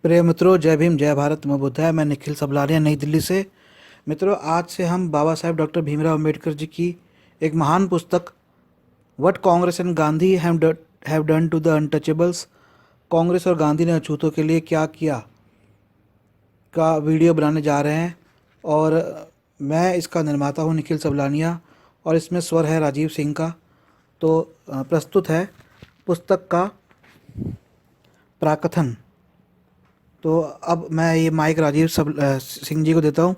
प्रिय मित्रों, जय भीम जय भारत। मैं बुद्धा, मैं निखिल सबलारिया, नई दिल्ली से। मित्रों, आज से हम बाबा साहेब डॉक्टर भीमराव अंबेडकर जी की एक महान पुस्तक what Congress and Gandhi have done to the untouchables, Congress और गांधी ने अछूतों के लिए क्या किया, का वीडियो बनाने जा रहे हैं। और मैं इसका निर्माता हूँ निखिल सबलानिया, और इसमें स्वर है राजीव सिंह का। तो प्रस्तुत है पुस्तक का प्राकथन। तो अब मैं ये माइक सिंह जी को देता हूँ।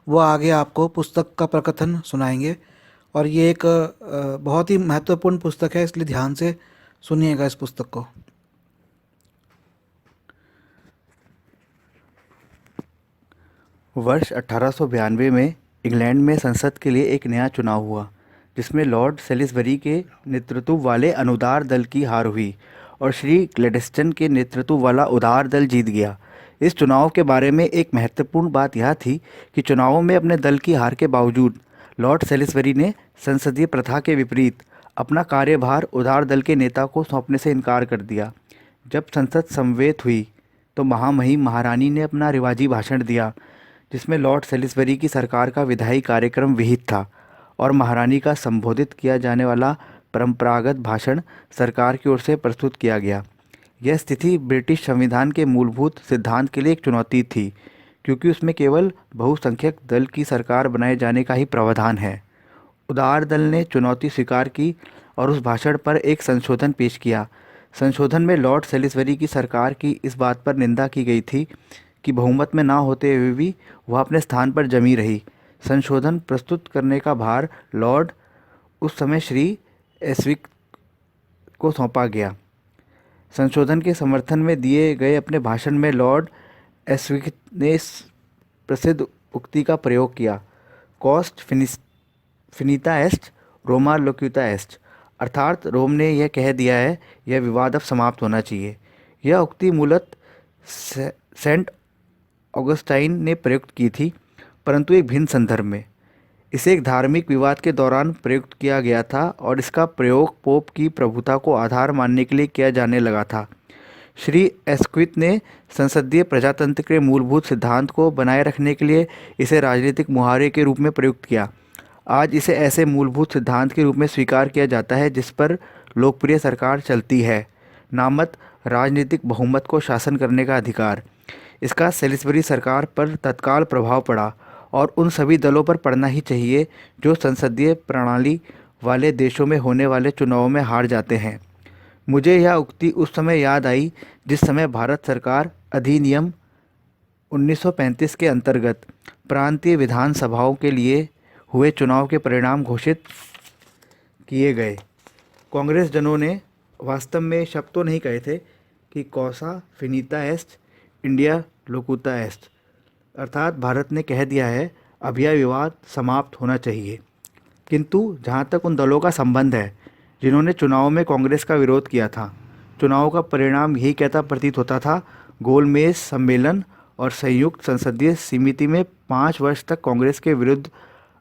वो आगे आपको पुस्तक का प्रकथन सुनाएंगे। और ये एक बहुत ही महत्वपूर्ण पुस्तक है, इसलिए ध्यान से सुनिएगा इस पुस्तक को। वर्ष 1892 में इंग्लैंड में संसद के लिए एक नया चुनाव हुआ, जिसमें लॉर्ड सेलिसबरी के नेतृत्व वाले अनुदार दल की हार हुई और श्री ग्लैडस्टन के नेतृत्व वाला उदार दल जीत गया। इस चुनाव के बारे में एक महत्वपूर्ण बात यह थी कि चुनावों में अपने दल की हार के बावजूद लॉर्ड सेलिसबरी ने संसदीय प्रथा के विपरीत अपना कार्यभार उदार दल के नेता को सौंपने से इनकार कर दिया। जब संसद समवेत हुई तो महामहिम महारानी ने अपना रिवाजी भाषण दिया, जिसमें लॉर्ड सेलिसबरी की सरकार का विधायी कार्यक्रम विहित था और महारानी का संबोधित किया जाने वाला परंपरागत भाषण सरकार की ओर से प्रस्तुत किया गया। यह स्थिति ब्रिटिश संविधान के मूलभूत सिद्धांत के लिए एक चुनौती थी, क्योंकि उसमें केवल बहुसंख्यक दल की सरकार बनाए जाने का ही प्रावधान है। उदार दल ने चुनौती स्वीकार की और उस भाषण पर एक संशोधन पेश किया। संशोधन में लॉर्ड सेलिसबरी की सरकार की इस बात पर निंदा की गई थी कि बहुमत में ना होते हुए भी वह अपने स्थान पर जमी रही। संशोधन प्रस्तुत करने का भार लॉर्ड उस समय श्री एसविक को सौंपा गया। संशोधन के समर्थन में दिए गए अपने भाषण में लॉर्ड एसविक ने इस प्रसिद्ध उक्ति का प्रयोग किया, कॉस्ट फिनिता एस्ट रोमा लोक्यूता एस्ट, अर्थात रोम ने यह कह दिया है, यह विवाद अब समाप्त होना चाहिए। यह उक्ति मूलतः सेंट ऑगस्टाइन ने प्रयुक्त की थी, परंतु एक भिन्न संदर्भ में। इसे एक धार्मिक विवाद के दौरान प्रयुक्त किया गया था और इसका प्रयोग पोप की प्रभुता को आधार मानने के लिए किया जाने लगा था। श्री एस्क्विथ ने संसदीय प्रजातंत्र के मूलभूत सिद्धांत को बनाए रखने के लिए इसे राजनीतिक मुहावरे के रूप में प्रयुक्त किया। आज इसे ऐसे मूलभूत सिद्धांत के रूप में स्वीकार किया जाता है जिस पर लोकप्रिय सरकार चलती है, नामत राजनीतिक बहुमत को शासन करने का अधिकार। इसका सेलिसबरी सरकार पर तत्काल प्रभाव पड़ा और उन सभी दलों पर पड़ना ही चाहिए जो संसदीय प्रणाली वाले देशों में होने वाले चुनावों में हार जाते हैं। मुझे यह उक्ति उस समय याद आई जिस समय भारत सरकार अधिनियम 1935 के अंतर्गत प्रांतीय विधान सभाओं के लिए हुए चुनाव के परिणाम घोषित किए गए। कांग्रेस जनों ने वास्तव में शब्द तो नहीं कहे थे कि कौसा फिनिता एस्ट इंडिया लोकुता एस्ट, अर्थात भारत ने कह दिया है अब यह विवाद समाप्त होना चाहिए। किंतु जहाँ तक उन दलों का संबंध है जिन्होंने चुनाव में कांग्रेस का विरोध किया था, चुनाव का परिणाम यही कहता प्रतीत होता था, गोलमेज सम्मेलन और संयुक्त संसदीय समिति में 5 वर्ष तक कांग्रेस के विरुद्ध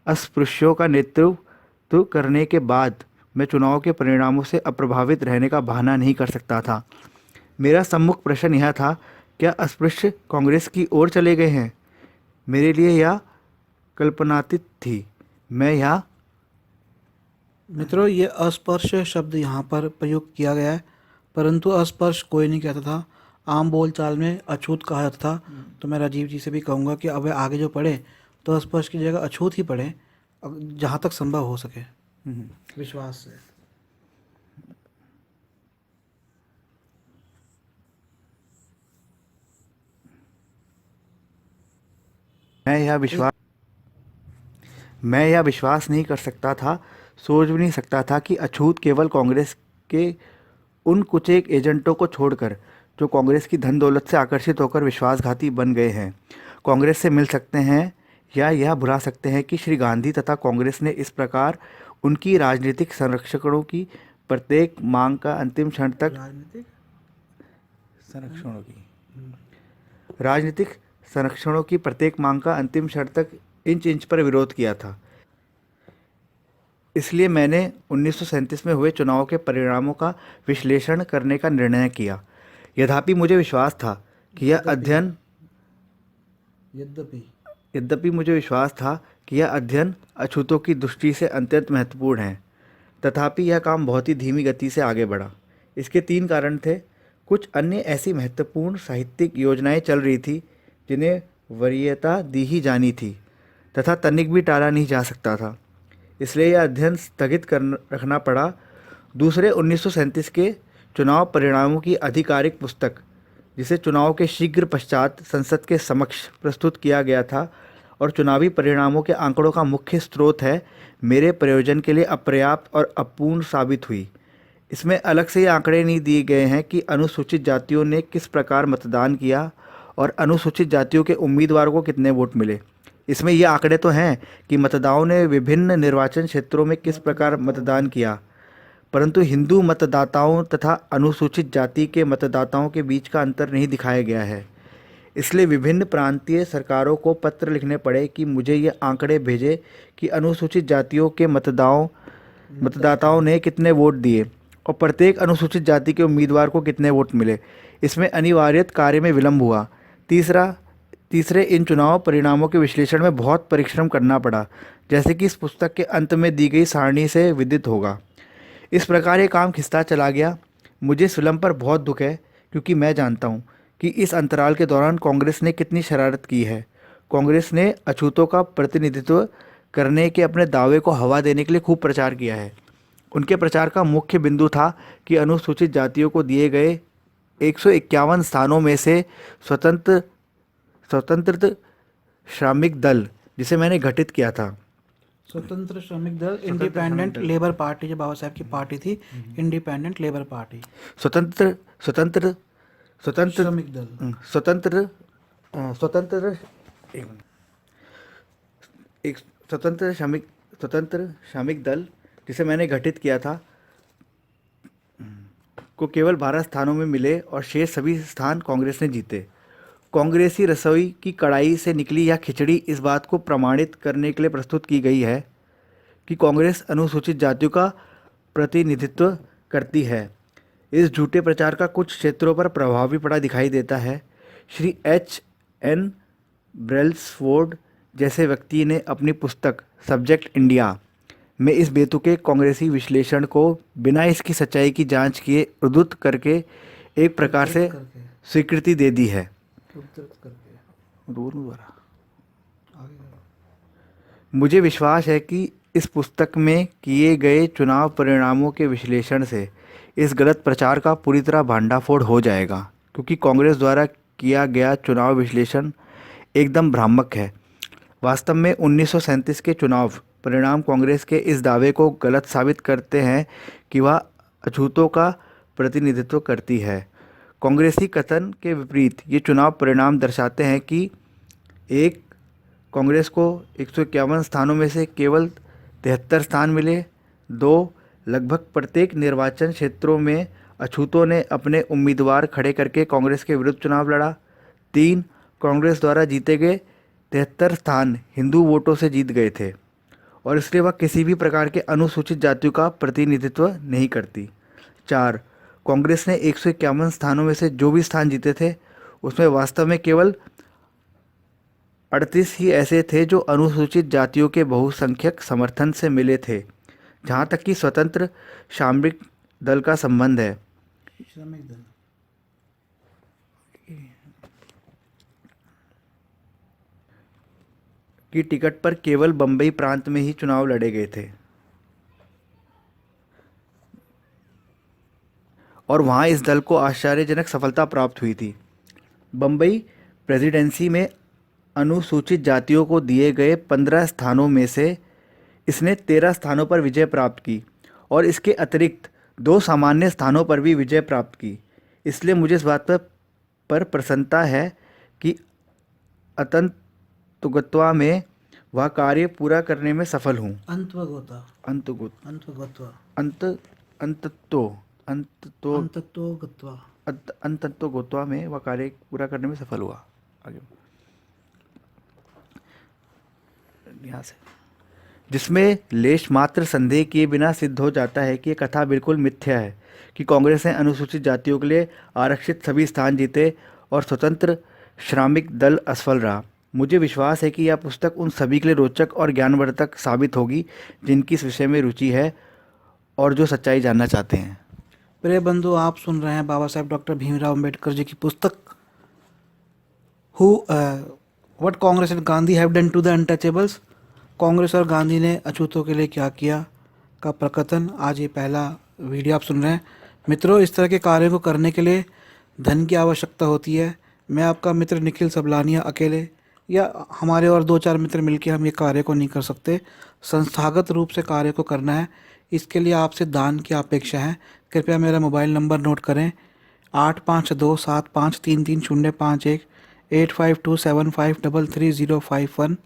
अस्पृश्यों का नेतृत्व करने के बाद मैं चुनाव के परिणामों से अप्रभावित रहने का बहाना नहीं कर सकता था। मेरा सम्मुख प्रश्न यह था, क्या अस्पृश्य कांग्रेस की ओर चले गए हैं? मेरे लिए यह कल्पनातीत थी। मैं यह मित्रों, ये अस्पर्श शब्द यहाँ पर प्रयुक्त किया गया है, परंतु अस्पर्श कोई नहीं कहता था। आम बोलचाल में अछूत कहा जाता था। तो मैं राजीव जी से भी कहूँगा कि अब आगे जो पढ़े तो अस्पर्श की जगह अछूत ही पढ़े, जहाँ तक संभव हो सके, विश्वास से। मैं यह विश्वास नहीं कर सकता था, सोच भी नहीं सकता था कि अछूत केवल कांग्रेस के उन कुछ एक एजेंटों को छोड़कर जो कांग्रेस की धन दौलत से आकर्षित होकर विश्वासघाती बन गए हैं, कांग्रेस से मिल सकते हैं या यह भुला सकते हैं कि श्री गांधी तथा कांग्रेस ने इस प्रकार उनकी राजनीतिक संरक्षकों की प्रत्येक मांग का अंतिम क्षण तक राजनीतिक संरक्षणों की राजनीतिक संरक्षणों की प्रत्येक मांग का अंतिम क्षण तक इंच इंच पर विरोध किया था। इसलिए मैंने 1937 में हुए चुनाव के परिणामों का विश्लेषण करने का निर्णय किया। यद्यपि मुझे विश्वास था कि यह अध्ययन यद्यपि यद्यपि मुझे विश्वास था कि यह अध्ययन अछूतों की दृष्टि से अत्यंत महत्वपूर्ण है, तथापि यह काम बहुत ही धीमी गति से आगे बढ़ा। इसके 3 कारण थे। कुछ अन्य ऐसी महत्वपूर्ण साहित्यिक योजनाएं चल रही थी जिन्हें वरीयता दी ही जानी थी तथा तनिक भी टाला नहीं जा सकता था, इसलिए यह अध्ययन स्थगित कर रखना पड़ा। दूसरे, 1937 के चुनाव परिणामों की आधिकारिक पुस्तक, जिसे चुनाव के शीघ्र पश्चात संसद के समक्ष प्रस्तुत किया गया था और चुनावी परिणामों के आंकड़ों का मुख्य स्रोत है, मेरे प्रयोजन के लिए अपर्याप्त और अपूर्ण साबित हुई। इसमें अलग से ये आंकड़े नहीं दिए गए हैं कि अनुसूचित जातियों ने किस प्रकार मतदान किया और अनुसूचित जातियों के उम्मीदवारों को कितने वोट मिले। इसमें ये आंकड़े तो हैं कि मतदाताओं ने विभिन्न निर्वाचन क्षेत्रों में किस प्रकार मतदान किया, परंतु हिंदू मतदाताओं तथा अनुसूचित जाति के मतदाताओं के बीच का अंतर नहीं दिखाया गया है। इसलिए विभिन्न प्रांतीय सरकारों को पत्र लिखने पड़े कि मुझे ये आंकड़े भेजे कि अनुसूचित जातियों के मतदाताओं ने कितने वोट दिए और प्रत्येक अनुसूचित जाति के उम्मीदवार को कितने वोट मिले। इसमें अनिवार्यत कार्य में विलंब हुआ। तीसरे, इन चुनाव परिणामों के विश्लेषण में बहुत परिश्रम करना पड़ा, जैसे कि इस पुस्तक के अंत में दी गई सारणी से विदित होगा। इस प्रकार ये काम खिंचता चला गया। मुझे इस विलंब पर बहुत दुख है, क्योंकि मैं जानता हूँ कि इस अंतराल के दौरान कांग्रेस ने कितनी शरारत की है। कांग्रेस ने अछूतों का प्रतिनिधित्व करने के अपने दावे को हवा देने के लिए खूब प्रचार किया है। उनके प्रचार का मुख्य बिंदु था कि अनुसूचित जातियों को दिए गए 151 स्थानों में से स्वतंत्र श्रमिक दल, जिसे मैंने गठित किया था, स्वतंत्र श्रमिक दल, इंडिपेंडेंट लेबर पार्टी, जो बाबा साहब की पार्टी थी, इंडिपेंडेंट लेबर पार्टी, स्वतंत्र श्रमिक दल, स्वतंत्र एक स्वतंत्र श्रमिक दल, जिसे मैंने गठित किया था, को केवल 12 स्थानों में मिले और शेष सभी स्थान कांग्रेस ने जीते। कांग्रेसी रसोई की कढ़ाई से निकली यह खिचड़ी इस बात को प्रमाणित करने के लिए प्रस्तुत की गई है कि कांग्रेस अनुसूचित जातियों का प्रतिनिधित्व करती है। इस झूठे प्रचार का कुछ क्षेत्रों पर प्रभाव भी पड़ा दिखाई देता है। श्री H.N. ब्रेल्सफोर्ड जैसे व्यक्ति ने अपनी पुस्तक सब्जेक्ट इंडिया में इस बेतुके कांग्रेसी विश्लेषण को बिना इसकी सच्चाई की जांच किए उद्धृत करके एक प्रकार से स्वीकृति दे दी है। मुझे विश्वास है कि इस पुस्तक में किए गए चुनाव परिणामों के विश्लेषण से इस गलत प्रचार का पूरी तरह भांडाफोड़ हो जाएगा, क्योंकि कांग्रेस द्वारा किया गया चुनाव विश्लेषण एकदम भ्रामक है। वास्तव में 1937 के चुनाव परिणाम कांग्रेस के इस दावे को गलत साबित करते हैं कि वह अछूतों का प्रतिनिधित्व करती है। कांग्रेसी कथन के विपरीत ये चुनाव परिणाम दर्शाते हैं कि कांग्रेस को 151 स्थानों में से केवल 73 स्थान मिले। 2, लगभग प्रत्येक निर्वाचन क्षेत्रों में अछूतों ने अपने उम्मीदवार खड़े करके कांग्रेस के विरुद्ध चुनाव लड़ा। 3, कांग्रेस द्वारा जीते गए 73 स्थान हिंदू वोटों से जीत गए थे और इसलिए वह किसी भी प्रकार के अनुसूचित जातियों का प्रतिनिधित्व नहीं करती। 4, कांग्रेस ने 151 स्थानों में से जो भी स्थान जीते थे उसमें वास्तव में केवल 38 ही ऐसे थे जो अनुसूचित जातियों के बहुसंख्यक समर्थन से मिले थे। जहाँ तक कि स्वतंत्र श्रमिक दल का संबंध है, श्रमिक दल की टिकट पर केवल बम्बई प्रांत में ही चुनाव लड़े गए थे और वहाँ इस दल को आश्चर्यजनक सफलता प्राप्त हुई थी। बम्बई प्रेसिडेंसी में अनुसूचित जातियों को दिए गए 15 स्थानों में से इसने 13 स्थानों पर विजय प्राप्त की और इसके अतिरिक्त 2 सामान्य स्थानों पर भी विजय प्राप्त की। इसलिए मुझे इस बात पर प्रसन्नता है कि अंततोगत्वा में वह कार्य पूरा करने में सफल हूँ। अंततोगत्वा में वह कार्य पूरा करने में सफल हुआ। आगे यहाँ से, जिसमें लेश मात्र संदेह किए बिना सिद्ध हो जाता है कि ये कथा बिल्कुल मिथ्या है कि कांग्रेस ने अनुसूचित जातियों के लिए आरक्षित सभी स्थान जीते और स्वतंत्र श्रमिक दल असफल रहा। मुझे विश्वास है कि यह पुस्तक उन सभी के लिए रोचक और ज्ञानवर्धक साबित होगी जिनकी इस विषय में रुचि है और जो सच्चाई जानना चाहते हैं। प्रिय बंधु, आप सुन रहे हैं बाबा साहेब डॉक्टर भीमराव अम्बेडकर जी की पुस्तक what Congress and Gandhi have done to the untouchables, Congress और गांधी ने अछूतों के लिए क्या किया का प्रकथन। आज ये पहला वीडियो आप सुन रहे हैं। मित्रों, इस तरह के कार्यों को करने के लिए धन की आवश्यकता होती है। मैं आपका मित्र निखिल सबलानिया अकेले या हमारे और 2-4 मित्र मिलकर हम ये कार्य को नहीं कर सकते। संस्थागत रूप से कार्य को करना है। इसके लिए आपसे दान की अपेक्षा है। कृपया मेरा मोबाइल नंबर नोट करें 8527533051 8527533051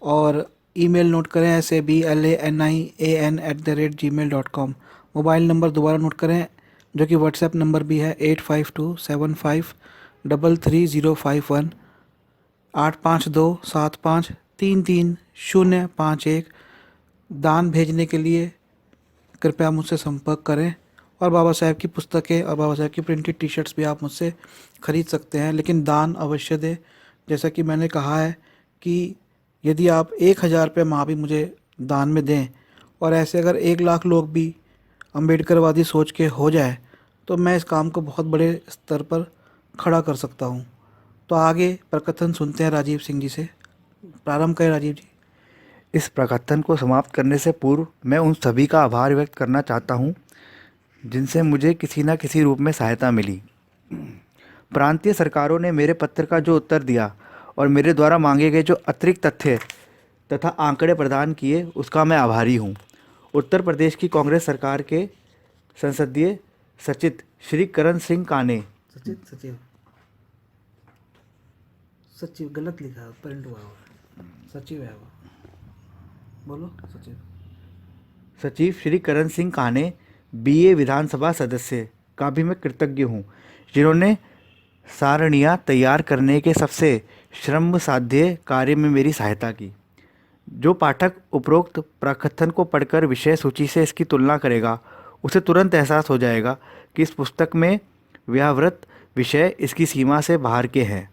और ईमेल नोट करें SABLANIAN@gmail.com। मोबाइल नंबर दोबारा नोट करें जो कि व्हाट्सएप नंबर भी है 8527533051 8527533051। दान भेजने के लिए कृपया मुझसे संपर्क करें और बाबा साहेब की पुस्तकें और बाबा साहेब की प्रिंटेड टी शर्ट्स भी आप मुझसे ख़रीद सकते हैं, लेकिन दान अवश्य दें। जैसा कि मैंने कहा है कि यदि आप 1000 रुपये माह भी मुझे दान में दें और ऐसे अगर 1 लाख लोग भी अम्बेडकरवादी सोच के हो जाए तो मैं इस काम को बहुत बड़े स्तर पर खड़ा कर सकता हूँ। तो आगे प्रकथन सुनते हैं राजीव सिंह जी से। प्रारंभ करें राजीव जी। इस प्रकथन को समाप्त करने से पूर्व मैं उन सभी का आभार व्यक्त करना चाहता हूं जिनसे मुझे किसी न किसी रूप में सहायता मिली। प्रांतीय सरकारों ने मेरे पत्र का जो उत्तर दिया और मेरे द्वारा मांगे गए जो अतिरिक्त तथ्य तथा आंकड़े प्रदान किए उसका मैं आभारी हूं। उत्तर प्रदेश की कांग्रेस सरकार के संसदीय सचिव श्री करण सिंह काने सचिव गलत लिखा है, प्रिंट हुआ है, सचिव है वो, बोलो सचिव श्री करण सिंह काने BA विधानसभा सदस्य का भी मैं कृतज्ञ हूँ, जिन्होंने सारणियाँ तैयार करने के सबसे श्रम साध्य कार्य में मेरी सहायता की। जो पाठक उपरोक्त प्रकथन को पढ़कर विषय सूची से इसकी तुलना करेगा उसे तुरंत एहसास हो जाएगा कि इस पुस्तक में व्यावृत विषय इसकी सीमा से बाहर के हैं।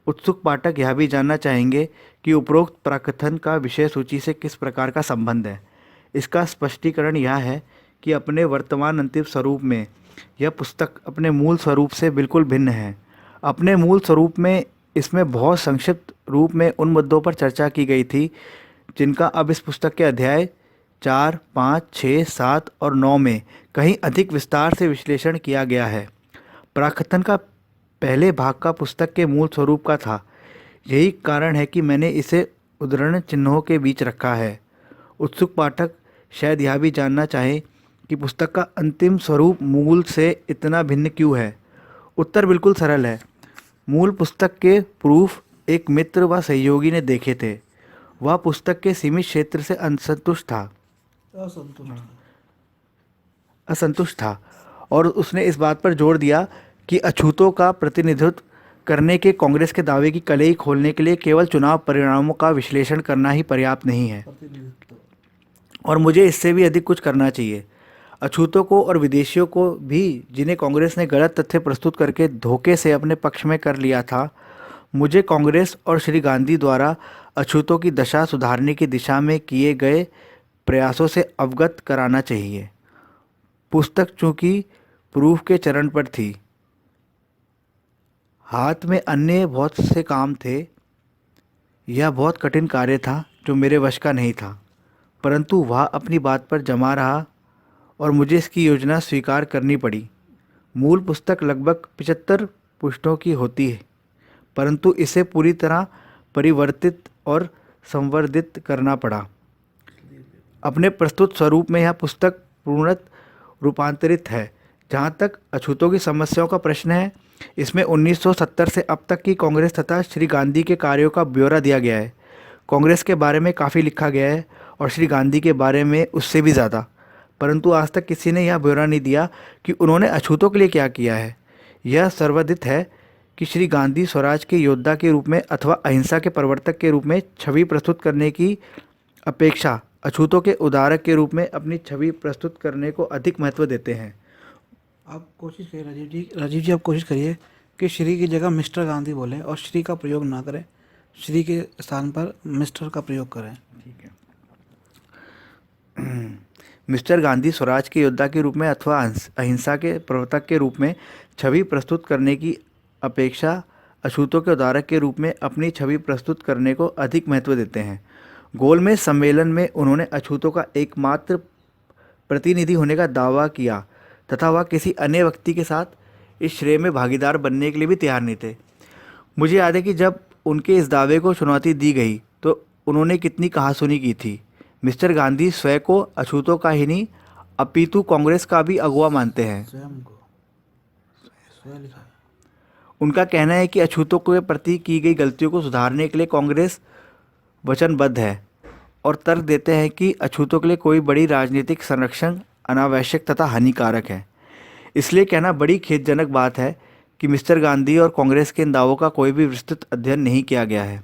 उत्सुक पाठक यह भी जानना चाहेंगे कि उपरोक्त प्रकथन का विषय सूची से किस प्रकार का संबंध है। इसका स्पष्टीकरण यह है कि अपने वर्तमान अंतिम स्वरूप में यह पुस्तक अपने मूल स्वरूप से बिल्कुल भिन्न है। अपने मूल स्वरूप में इसमें बहुत संक्षिप्त रूप में उन मुद्दों पर चर्चा की गई थी जिनका अब इस पुस्तक के अध्याय 4, 5, 6, 7 और 9 में कहीं अधिक विस्तार से विश्लेषण किया गया है। प्रकथन का पहले भाग का पुस्तक के मूल स्वरूप का था। यही कारण है कि मैंने इसे उद्धरण चिन्हों के बीच रखा है। उत्सुक पाठक शायद यह भी जानना चाहें कि पुस्तक का अंतिम स्वरूप मूल से इतना भिन्न क्यों है। उत्तर बिल्कुल सरल है। मूल पुस्तक के प्रूफ एक मित्र व सहयोगी ने देखे थे। वह पुस्तक के सीमित क्षेत्र से असंतुष्ट था और उसने इस बात पर जोर दिया कि अछूतों का प्रतिनिधित्व करने के कांग्रेस के दावे की कलई खोलने के लिए केवल चुनाव परिणामों का विश्लेषण करना ही पर्याप्त नहीं है और मुझे इससे भी अधिक कुछ करना चाहिए। अछूतों को और विदेशियों को भी, जिन्हें कांग्रेस ने गलत तथ्य प्रस्तुत करके धोखे से अपने पक्ष में कर लिया था, मुझे कांग्रेस और श्री गांधी द्वारा अछूतों की दशा सुधारने की दिशा में किए गए प्रयासों से अवगत कराना चाहिए। पुस्तक चूँकि प्रूफ के चरण पर थी, हाथ में अन्य बहुत से काम थे। यह बहुत कठिन कार्य था जो मेरे वश का नहीं था, परंतु वह अपनी बात पर जमा रहा और मुझे इसकी योजना स्वीकार करनी पड़ी। मूल पुस्तक लगभग 75 पृष्ठों की होती है, परंतु इसे पूरी तरह परिवर्तित और संवर्धित करना पड़ा। अपने प्रस्तुत स्वरूप में यह पुस्तक पूर्णतः रूपांतरित है। जहाँ तक अछूतों की समस्याओं का प्रश्न है, इसमें 1970 से अब तक की कांग्रेस तथा श्री गांधी के कार्यों का ब्यौरा दिया गया है। कांग्रेस के बारे में काफ़ी लिखा गया है और श्री गांधी के बारे में उससे भी ज़्यादा, परंतु आज तक किसी ने यह ब्यौरा नहीं दिया कि उन्होंने अछूतों के लिए क्या किया है। यह सर्वविदित है कि श्री गांधी स्वराज के योद्धा के रूप में अथवा अहिंसा के प्रवर्तक के रूप में छवि प्रस्तुत करने की अपेक्षा अछूतों के उदारक के रूप में अपनी छवि प्रस्तुत करने को अधिक महत्व देते हैं। आप कोशिश करिए राजीव जी आप कोशिश करिए कि श्री की जगह मिस्टर गांधी बोलें और श्री का प्रयोग ना करें, श्री के स्थान पर मिस्टर का प्रयोग करें। ठीक है। मिस्टर गांधी स्वराज के योद्धा के रूप में अथवा अहिंसा के प्रवर्तक के रूप में छवि प्रस्तुत करने की अपेक्षा अछूतों के उद्धारक के रूप में अपनी छवि प्रस्तुत करने को अधिक महत्व देते हैं। गोलमेज सम्मेलन में उन्होंने अछूतों का एकमात्र प्रतिनिधि होने का दावा किया तथा वह किसी अन्य व्यक्ति के साथ इस श्रेय में भागीदार बनने के लिए भी तैयार नहीं थे। मुझे याद है कि जब उनके इस दावे को चुनौती दी गई तो उन्होंने कितनी कहासुनी की थी। मिस्टर गांधी स्वयं को अछूतों का ही नहीं अपितु कांग्रेस का भी अगुवा मानते हैं। स्वयं को स्वयं लिखा है। उनका कहना है कि अछूतों के प्रति की गई गलतियों को सुधारने के लिए कांग्रेस वचनबद्ध है और तर्क देते हैं कि अछूतों के लिए कोई बड़ी राजनीतिक संरक्षण अनावश्यक तथा हानिकारक है। इसलिए कहना बड़ी खेदजनक बात है कि मिस्टर गांधी और कांग्रेस के इन दावों का कोई भी विस्तृत अध्ययन नहीं किया गया है।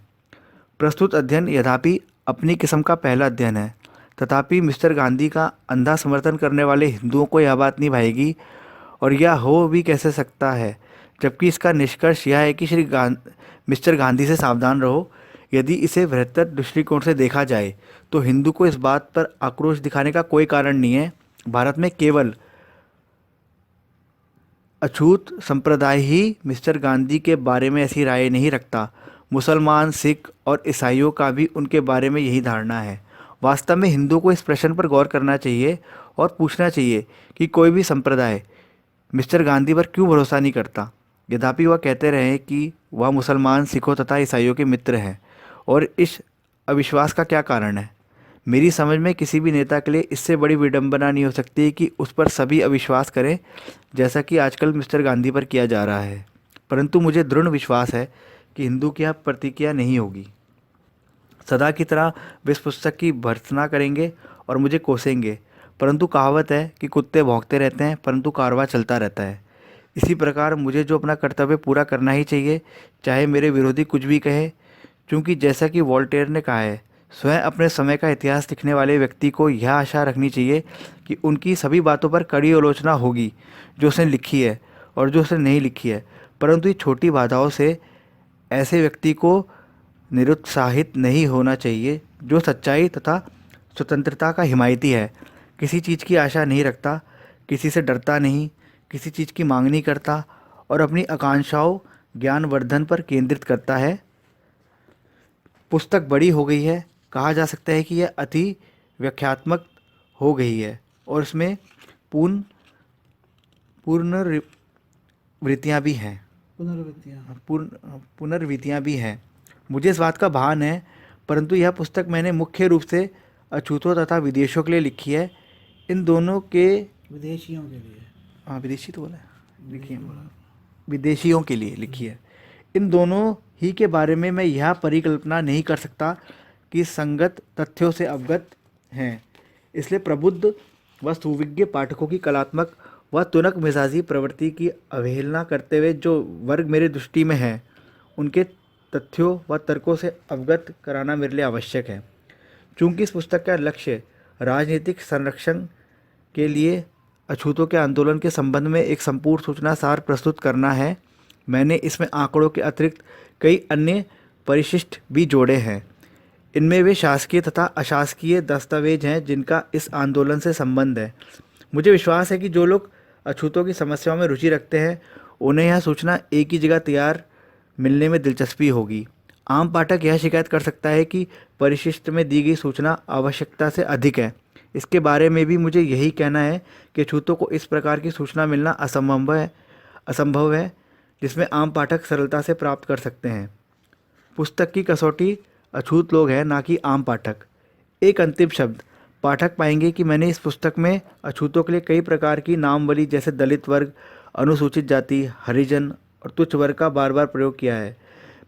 प्रस्तुत अध्ययन यद्यपि अपनी किस्म का पहला अध्ययन है, तथापि मिस्टर गांधी का अंधा समर्थन करने वाले हिंदुओं को यह बात नहीं भाएगी और यह हो भी कैसे सकता है, जबकि इसका निष्कर्ष यह है कि मिस्टर गांधी से सावधान रहो। यदि इसे बृहत्तर दृष्टिकोण से देखा जाए तो हिंदू को इस बात पर आक्रोश दिखाने का कोई कारण नहीं है। भारत में केवल अछूत संप्रदाय ही मिस्टर गांधी के बारे में ऐसी राय नहीं रखता, मुसलमान, सिख और ईसाइयों का भी उनके बारे में यही धारणा है। वास्तव में हिंदुओं को इस प्रश्न पर गौर करना चाहिए और पूछना चाहिए कि कोई भी संप्रदाय मिस्टर गांधी पर क्यों भरोसा नहीं करता, यद्यपि वह कहते रहे कि वह मुसलमान, सिखों तथा ईसाइयों के मित्र हैं। और इस अविश्वास का क्या कारण है? मेरी समझ में किसी भी नेता के लिए इससे बड़ी विडंबना नहीं हो सकती कि उस पर सभी अविश्वास करें, जैसा कि आजकल मिस्टर गांधी पर किया जा रहा है। परंतु मुझे दृढ़ विश्वास है कि हिंदू की यहाँ प्रतिक्रिया नहीं होगी। सदा की तरह वे इस पुस्तक की भर्त्सना करेंगे और मुझे कोसेंगे, परंतु कहावत है कि कुत्ते भौंकते रहते हैं परंतु कारवां चलता रहता है। इसी प्रकार मुझे जो अपना कर्तव्य पूरा करना ही चाहिए, चाहे मेरे विरोधी कुछ भी कहे, क्योंकि जैसा कि वॉल्टेयर ने कहा है, स्वयं अपने समय का इतिहास लिखने वाले व्यक्ति को यह आशा रखनी चाहिए कि उनकी सभी बातों पर कड़ी आलोचना होगी जो उसने लिखी है और जो उसने नहीं लिखी है, परंतु ये छोटी बाधाओं से ऐसे व्यक्ति को निरुत्साहित नहीं होना चाहिए जो सच्चाई तथा स्वतंत्रता का हिमायती है, किसी चीज़ की आशा नहीं रखता, किसी से डरता नहीं, किसी चीज़ की मांग नहीं करता और अपनी आकांक्षाओं ज्ञानवर्धन पर केंद्रित करता है। पुस्तक बड़ी हो गई है, कहा जा सकता है कि यह अति व्याख्यात्मक हो गई है और इसमें पुनर्वृत्तियाँ भी हैं पुनर्वृत्तियाँ भी हैं। मुझे इस बात का भान है, परंतु यह पुस्तक मैंने मुख्य रूप से अछूतों तथा विदेशियों के लिए लिखी है। इन दोनों के विदेशियों के लिए, हाँ विदेशी तो बोला है, लिखी है, विदेशियों के लिए लिखी है। इन दोनों ही के बारे में मैं यह परिकल्पना नहीं कर सकता कि संगत तथ्यों से अवगत हैं। इसलिए प्रबुद्ध व सुविज्ञ पाठकों की कलात्मक व तुनक मिजाजी प्रवृत्ति की अवहेलना करते हुए जो वर्ग मेरे दृष्टि में है, उनके तथ्यों व तर्कों से अवगत कराना मेरे लिए आवश्यक है। चूँकि इस पुस्तक का लक्ष्य राजनीतिक संरक्षण के लिए अछूतों के आंदोलन के संबंध में एक संपूर्ण सूचना सार प्रस्तुत करना है, मैंने इसमें आंकड़ों के अतिरिक्त कई अन्य परिशिष्ट भी जोड़े हैं। इनमें वे शासकीय तथा अशासकीय दस्तावेज हैं जिनका इस आंदोलन से संबंध है। मुझे विश्वास है कि जो लोग अछूतों की समस्याओं में रुचि रखते हैं, उन्हें यह सूचना एक ही जगह तैयार मिलने में दिलचस्पी होगी। आम पाठक यह शिकायत कर सकता है कि परिशिष्ट में दी गई सूचना आवश्यकता से अधिक है। इसके बारे में भी मुझे यही कहना है कि अछूतों को इस प्रकार की सूचना मिलना असंभव है जिसमें आम पाठक सरलता से प्राप्त कर सकते हैं। पुस्तक की कसौटी अछूत लोग हैं, ना कि आम पाठक। एक अंतिम शब्द, पाठक पाएंगे कि मैंने इस पुस्तक में अछूतों के लिए कई प्रकार की नामवली जैसे दलित वर्ग, अनुसूचित जाति, हरिजन और तुच्छ वर्ग का बार बार प्रयोग किया है।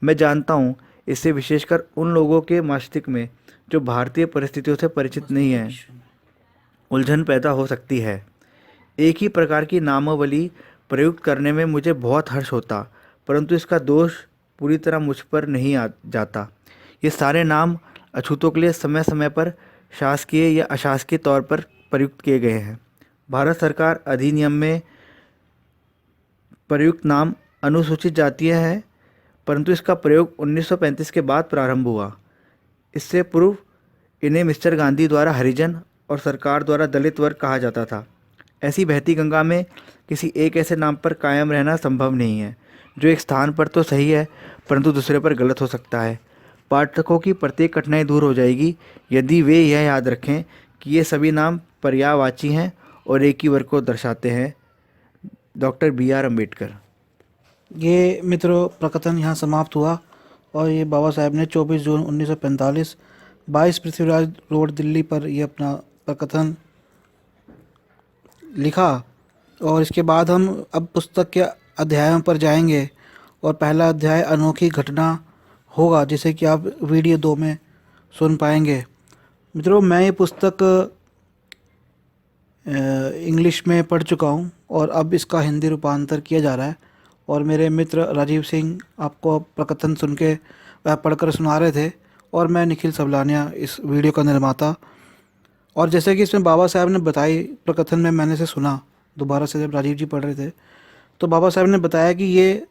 मैं जानता हूँ इससे विशेषकर उन लोगों के मस्तिष्क में जो भारतीय परिस्थितियों से परिचित नहीं हैं, उलझन पैदा हो सकती है। एक ही प्रकार की नामावली प्रयुक्त करने में मुझे बहुत हर्ष होता, परंतु इसका दोष पूरी तरह मुझ पर नहीं जाता। ये सारे नाम अछूतों के लिए समय समय पर शासकीय या अशासकीय तौर पर प्रयुक्त किए गए हैं। भारत सरकार अधिनियम में प्रयुक्त नाम अनुसूचित जातीय है, परंतु इसका प्रयोग 1935 के बाद प्रारंभ हुआ। इससे पूर्व इन्हें मिस्टर गांधी द्वारा हरिजन और सरकार द्वारा दलित वर्ग कहा जाता था। ऐसी बहती गंगा में किसी एक ऐसे नाम पर कायम रहना संभव नहीं है जो एक स्थान पर तो सही है परंतु दूसरे पर गलत हो सकता है। पाठकों की प्रत्येक कठिनाई दूर हो जाएगी यदि वे यह याद रखें कि ये सभी नाम पर्यायवाची हैं और एक ही वर्ग को दर्शाते हैं। Doctor B.R. अम्बेडकर। ये मित्रों प्रकथन यहाँ समाप्त हुआ और ये बाबा साहेब ने 24 जून 1945 22 पृथ्वीराज रोड दिल्ली पर ये अपना प्रकथन लिखा। और इसके बाद हम अब पुस्तक के अध्यायों पर जाएंगे और पहला अध्याय अनोखी घटना होगा जिसे कि आप वीडियो 2 में सुन पाएंगे। मित्रों मैं ये पुस्तक इंग्लिश में पढ़ चुका हूँ और अब इसका हिंदी रूपांतर किया जा रहा है और मेरे मित्र राजीव सिंह आपको प्रकथन सुन के वह पढ़कर सुना रहे थे और मैं निखिल सबलानिया इस वीडियो का निर्माता। और जैसे कि इसमें बाबा साहब ने बताई प्रकथन में मैंने से सुना दोबारा से जब राजीव जी पढ़ रहे थे तो बाबा साहब ने बताया कि ये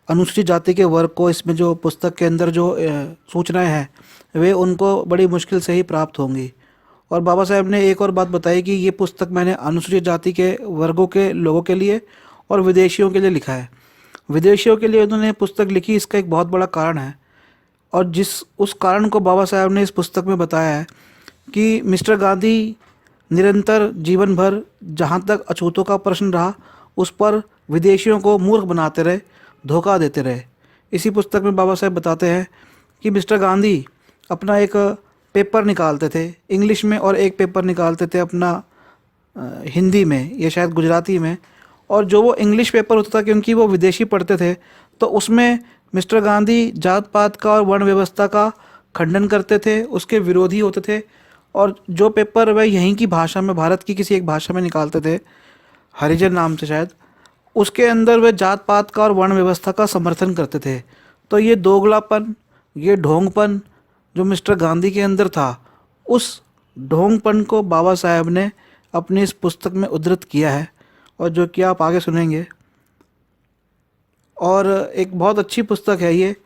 अनुसूचित जाति के वर्ग को इसमें जो पुस्तक के अंदर जो सूचनाएं हैं वे उनको बड़ी मुश्किल से ही प्राप्त होंगी। और बाबा साहब ने एक और बात बताई कि ये पुस्तक मैंने अनुसूचित जाति के वर्गों के लोगों के लिए और विदेशियों के लिए लिखा है। विदेशियों के लिए उन्होंने पुस्तक लिखी इसका एक बहुत बड़ा कारण है और उस कारण को बाबा साहब ने इस पुस्तक में बताया है कि मिस्टर गांधी निरंतर जीवन भर जहाँ तक अछूतों का प्रश्न रहा उस पर विदेशियों को मूर्ख बनाते रहे, धोखा देते रहे। इसी पुस्तक में बाबा साहब बताते हैं कि मिस्टर गांधी अपना एक पेपर निकालते थे इंग्लिश में और एक पेपर निकालते थे अपना हिंदी में या शायद गुजराती में, और जो वो इंग्लिश पेपर होता था क्योंकि वो विदेशी पढ़ते थे तो उसमें मिस्टर गांधी जात पात का और वर्ण व्यवस्था का खंडन करते थे, उसके विरोधी होते थे। और जो पेपर वह यहीं की भाषा में भारत की किसी एक भाषा में निकालते थे हरिजन नाम से शायद, उसके अंदर वे जात पात का और वर्ण व्यवस्था का समर्थन करते थे। तो ये दोगलापन, ये ढोंगपन जो मिस्टर गांधी के अंदर था उस ढोंगपन को बाबा साहब ने अपनी इस पुस्तक में उद्धृत किया है और जो कि आप आगे सुनेंगे। और एक बहुत अच्छी पुस्तक है ये।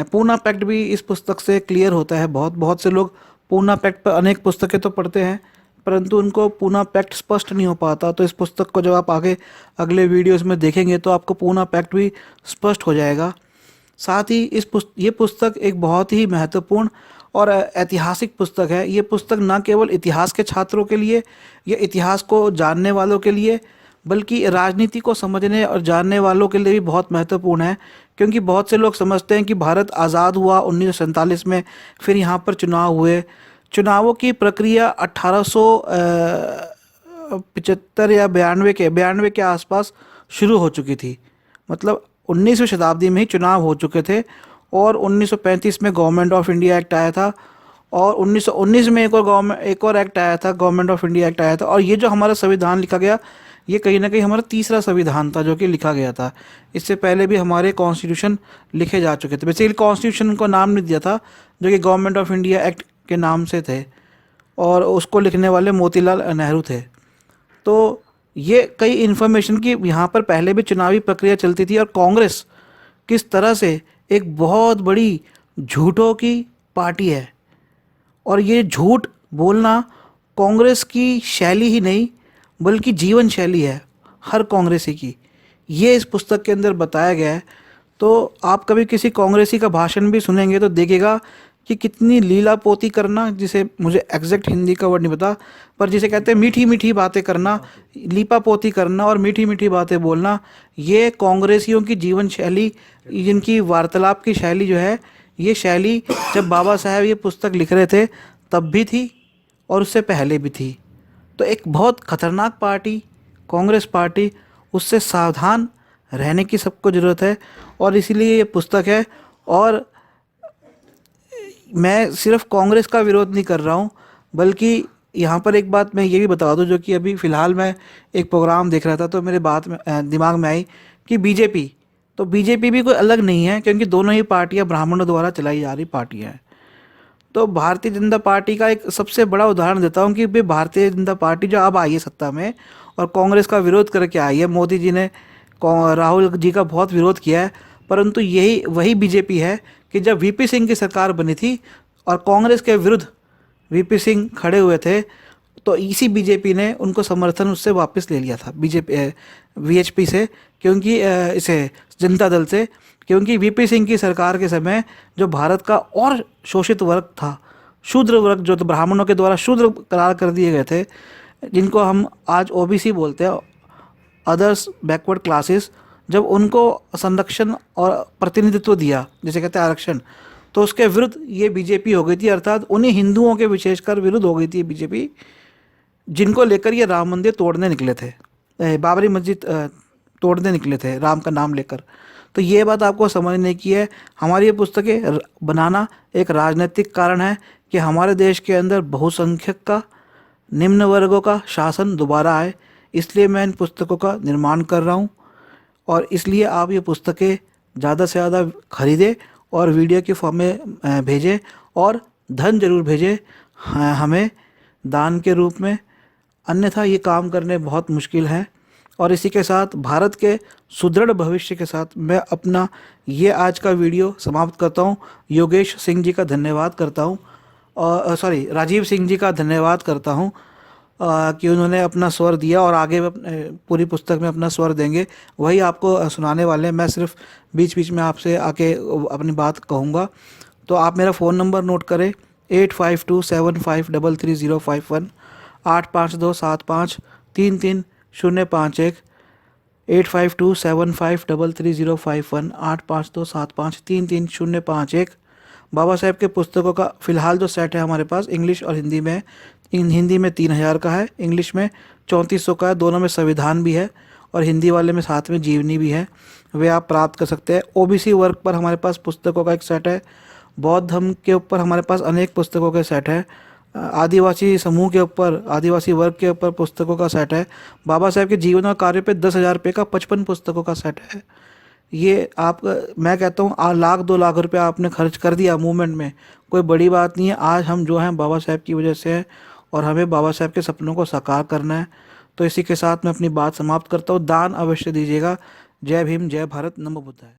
पूना पैक्ट भी इस पुस्तक से क्लियर होता है। बहुत से लोग पूना पैक्ट पर अनेक पुस्तकें तो पढ़ते हैं परंतु उनको पूना पैक्ट स्पष्ट नहीं हो पाता। तो इस पुस्तक को जब आप आगे अगले वीडियोस में देखेंगे तो आपको पूना पैक्ट भी स्पष्ट हो जाएगा। साथ ही ये पुस्तक एक बहुत ही महत्वपूर्ण और ऐतिहासिक पुस्तक है। ये पुस्तक न केवल इतिहास के छात्रों के लिए या इतिहास को जानने वालों के लिए बल्कि राजनीति को समझने और जानने वालों के लिए भी बहुत महत्वपूर्ण है, क्योंकि बहुत से लोग समझते हैं कि भारत आज़ाद हुआ 1947 में, फिर यहाँ पर चुनाव हुए। चुनावों की प्रक्रिया 1875 या 92 के आसपास शुरू हो चुकी थी। मतलब 19वीं शताब्दी में ही चुनाव हो चुके थे और 1935 में गवर्नमेंट ऑफ इंडिया एक्ट आया था और 1919 में एक और एक्ट आया था, गवर्नमेंट ऑफ इंडिया एक्ट आया था। और ये जो हमारा संविधान लिखा गया ये कहीं ना कहीं हमारा तीसरा संविधान था जो कि लिखा गया था। इससे पहले भी हमारे कॉन्स्टिट्यूशन लिखे जा चुके थे। बेसिकली कॉन्स्टिट्यूशन को नाम नहीं दिया था जो कि गवर्नमेंट ऑफ इंडिया एक्ट के नाम से थे और उसको लिखने वाले मोतीलाल नेहरू थे। तो ये कई इन्फॉर्मेशन की यहाँ पर पहले भी चुनावी प्रक्रिया चलती थी और कांग्रेस किस तरह से एक बहुत बड़ी झूठों की पार्टी है और ये झूठ बोलना कांग्रेस की शैली ही नहीं बल्कि जीवन शैली है हर कांग्रेसी की। ये इस पुस्तक के अंदर बताया गया है। तो आप कभी किसी कांग्रेसी का भाषण भी सुनेंगे तो देखिएगा कि कितनी लीला पोती करना, जिसे मुझे एग्जैक्ट हिंदी का वर्ड नहीं पता पर जिसे कहते हैं मीठी मीठी बातें करना, लीपा पोती करना और मीठी मीठी बातें बोलना, ये कांग्रेसियों की जीवन शैली, जिनकी वार्तालाप की शैली जो है, ये शैली जब बाबा साहब ये पुस्तक लिख रहे थे तब भी थी और उससे पहले भी थी। तो एक बहुत खतरनाक पार्टी कांग्रेस पार्टी, उससे सावधान रहने की सबको ज़रूरत है और इसीलिए ये पुस्तक है। और मैं सिर्फ कांग्रेस का विरोध नहीं कर रहा हूँ बल्कि यहाँ पर एक बात मैं ये भी बता दूँ जो कि अभी फ़िलहाल मैं एक प्रोग्राम देख रहा था तो मेरे बात में दिमाग में आई कि बीजेपी, तो बीजेपी भी कोई अलग नहीं है क्योंकि दोनों ही पार्टियाँ ब्राह्मणों द्वारा चलाई जा रही पार्टियाँ हैं। तो भारतीय जनता पार्टी का एक सबसे बड़ा उदाहरण देता हूँ कि भारतीय जनता पार्टी जो अब आई है सत्ता में और कांग्रेस का विरोध करके आई है, मोदी जी ने राहुल जी का बहुत विरोध किया है, परंतु यही वही बीजेपी है कि जब वीपी सिंह की सरकार बनी थी और कांग्रेस के विरुद्ध वीपी सिंह खड़े हुए थे, तो इसी बीजेपी ने उनको समर्थन उससे वापस ले लिया था, बीजेपी वीएचपी से, क्योंकि इसे जनता दल से, क्योंकि वीपी सिंह की सरकार के समय जो भारत का और शोषित वर्ग था, शूद्र वर्ग जो तो ब्राह्मणों के द्वारा शूद्र करार कर दिए गए थे, जिनको हम आज ओबीसी बोलते हैं, अदर्स बैकवर्ड क्लासेस, जब उनको संरक्षण और प्रतिनिधित्व दिया, जैसे कहते हैं आरक्षण, तो उसके विरुद्ध ये बीजेपी हो गई थी, अर्थात उन्हीं हिंदुओं के विशेषकर विरुद्ध हो गई थी बीजेपी, जिनको लेकर ये राम मंदिर तोड़ने निकले थे, बाबरी मस्जिद तोड़ने निकले थे राम का नाम लेकर। तो ये बात आपको समझने की है। हमारी ये पुस्तकें बनाना एक राजनीतिक कारण है कि हमारे देश के अंदर बहुसंख्यक का, निम्न वर्गों का शासन दोबारा आए, इसलिए मैं इन पुस्तकों का निर्माण कर रहा हूँ। और इसलिए आप ये पुस्तकें ज़्यादा से ज़्यादा खरीदें और वीडियो के फॉर्म में भेजें, और धन जरूर भेजें हमें दान के रूप में, अन्यथा ये काम करने बहुत मुश्किल है। और इसी के साथ भारत के सुदृढ़ भविष्य के साथ मैं अपना ये आज का वीडियो समाप्त करता हूँ। योगेश सिंह जी का धन्यवाद करता हूँ, और राजीव सिंह जी का धन्यवाद करता हूँ कि उन्होंने अपना स्वर दिया, और आगे पूरी पुस्तक में अपना स्वर देंगे, वही आपको सुनाने वाले हैं। मैं सिर्फ बीच बीच में आपसे आके अपनी बात कहूँगा। तो आप मेरा फ़ोन नंबर नोट करें, 8527533051, 8527533051, 8527533051, 8527533051। बाबा साहेब के पुस्तकों का फ़िलहाल जो सेट है हमारे पास, इंग्लिश और हिंदी में, हिंदी में 3000 का है, इंग्लिश में 3400 का है, दोनों में संविधान भी है, और हिंदी वाले में साथ में जीवनी भी है, वे आप प्राप्त कर सकते हैं। ओबीसी वर्ग पर हमारे पास पुस्तकों का एक सेट है, बौद्ध धर्म के ऊपर हमारे पास अनेक पुस्तकों के सेट है, आदिवासी समूह के ऊपर, आदिवासी वर्ग के ऊपर पुस्तकों का सेट है, बाबा साहेब के जीवन और कार्य पे 10,000 रुपये का 55 पुस्तकों का सेट है। ये आप, मैं कहता हूँ, 1,00,000 2 लाख रुपया आपने खर्च कर दिया मूवमेंट में, कोई बड़ी बात नहीं है। आज हम जो हैं बाबा साहेब की वजह से हैं, और हमें बाबा साहेब के सपनों को साकार करना है। तो इसी के साथ मैं अपनी बात समाप्त करता हूँ। दान अवश्य दीजिएगा। जय भीम, जय भारत, नमो बुद्धाय।